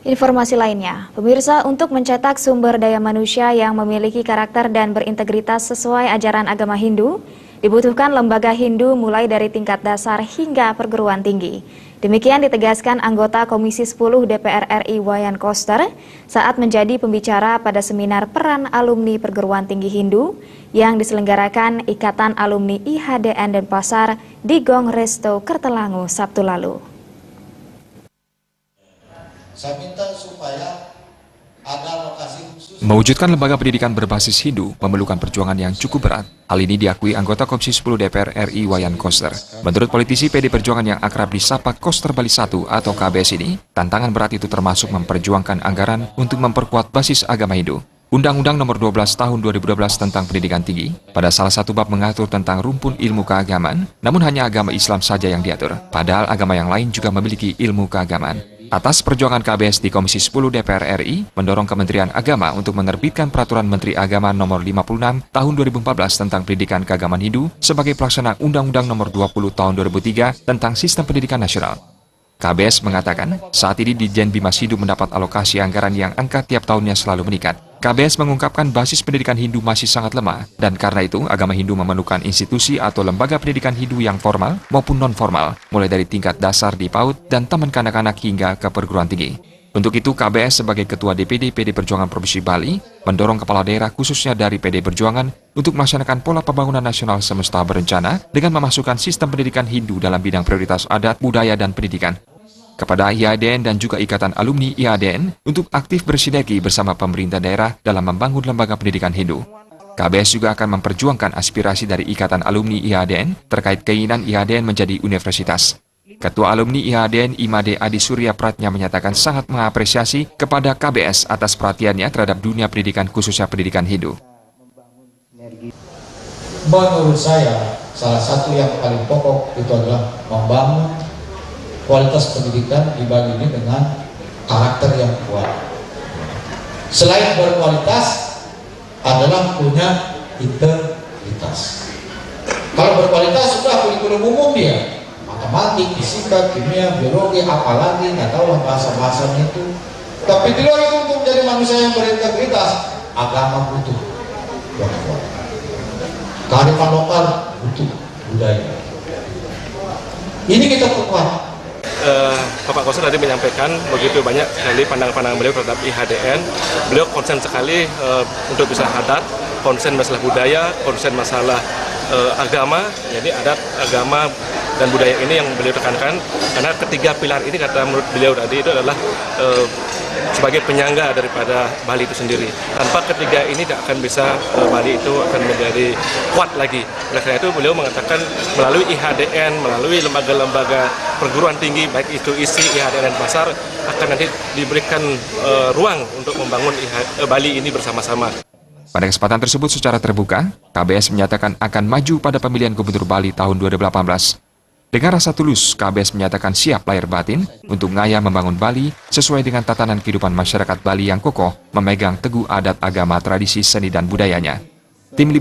Informasi lainnya, pemirsa, untuk mencetak sumber daya manusia yang memiliki karakter dan berintegritas sesuai ajaran agama Hindu, dibutuhkan lembaga Hindu mulai dari tingkat dasar hingga perguruan tinggi. Demikian ditegaskan anggota Komisi 10 DPR RI Wayan Koster saat menjadi pembicara pada seminar peran alumni perguruan tinggi Hindu yang diselenggarakan Ikatan Alumni IHDN Denpasar di Gong Resto, Kertelangu, Sabtu lalu. Saya minta supaya ada lokasi khusus. Mewujudkan lembaga pendidikan berbasis Hindu memerlukan perjuangan yang cukup berat. Hal ini diakui anggota Komisi 10 DPR RI Wayan Koster. Menurut politisi PD Perjuangan yang akrab disapa Koster Bali 1 atau KBS ini, tantangan berat itu termasuk memperjuangkan anggaran untuk memperkuat basis agama Hindu. Undang-Undang Nomor 12 Tahun 2012 tentang Pendidikan Tinggi, pada salah satu bab mengatur tentang rumpun ilmu keagamaan, namun hanya agama Islam saja yang diatur, padahal agama yang lain juga memiliki ilmu keagamaan. Atas perjuangan KBS di Komisi 10 DPR RI, mendorong Kementerian Agama untuk menerbitkan Peraturan Menteri Agama Nomor 56 Tahun 2014 tentang Pendidikan Keagamaan Hindu sebagai pelaksana Undang-Undang Nomor 20 Tahun 2003 tentang Sistem Pendidikan Nasional. KBS mengatakan, saat ini Ditjen Bimas Hindu mendapat alokasi anggaran yang angka tiap tahunnya selalu meningkat. KBS mengungkapkan basis pendidikan Hindu masih sangat lemah, dan karena itu agama Hindu memerlukan institusi atau lembaga pendidikan Hindu yang formal maupun non-formal, mulai dari tingkat dasar di PAUD dan taman kanak-kanak hingga ke perguruan tinggi. Untuk itu, KBS sebagai Ketua DPD PD Perjuangan Provinsi Bali mendorong kepala daerah khususnya dari PD Perjuangan untuk melaksanakan pola pembangunan nasional semesta berencana dengan memasukkan sistem pendidikan Hindu dalam bidang prioritas adat, budaya, dan pendidikan. Kepada IHDN dan juga Ikatan Alumni IHDN untuk aktif bersinergi bersama pemerintah daerah dalam membangun lembaga pendidikan Hindu. KBS juga akan memperjuangkan aspirasi dari Ikatan Alumni IHDN terkait keinginan IHDN menjadi universitas. Ketua Alumni IHDN Imade Adi Surya Pratnya menyatakan sangat mengapresiasi kepada KBS atas perhatiannya terhadap dunia pendidikan khususnya pendidikan Hindu. Menurut saya, salah satu yang paling pokok itu adalah membangun kualitas pendidikan di Bali ini dengan karakter yang kuat. Selain berkualitas, adalah punya integritas. Kalau berkualitas sudah kurikulum umum dia, matematik, fisika, kimia, biologi, apalagi nggak tahu lah bahasa-bahasanya itu. Tapi di luar itu untuk menjadi manusia yang berintegritas, agama butuh yang kuat. Kearifan lokal butuh budaya. Ini kita perkuat. Bapak Koster tadi menyampaikan begitu banyak sekali pandangan-pandangan beliau terhadap IHDN. Beliau konsen sekali untuk bisa adat, konsen masalah budaya, konsen masalah agama. Jadi adat, agama, dan budaya ini yang beliau tekankan. Karena ketiga pilar ini kata menurut beliau tadi itu adalah sebagai penyangga daripada Bali itu sendiri. Tanpa ketiga ini tidak akan bisa Bali itu akan menjadi kuat lagi. Oleh karena itu beliau mengatakan melalui IHDN, melalui lembaga-lembaga perguruan tinggi, baik itu ISI, IHDN, dan Pasar, akan nanti diberikan ruang untuk membangun Bali ini bersama-sama. Pada kesempatan tersebut secara terbuka, KBS menyatakan akan maju pada pemilihan Gubernur Bali tahun 2018. Dengan rasa tulus, KBS menyatakan siap lahir batin untuk ngayah membangun Bali sesuai dengan tatanan kehidupan masyarakat Bali yang kokoh, memegang teguh adat, agama, tradisi, seni, dan budayanya. Tim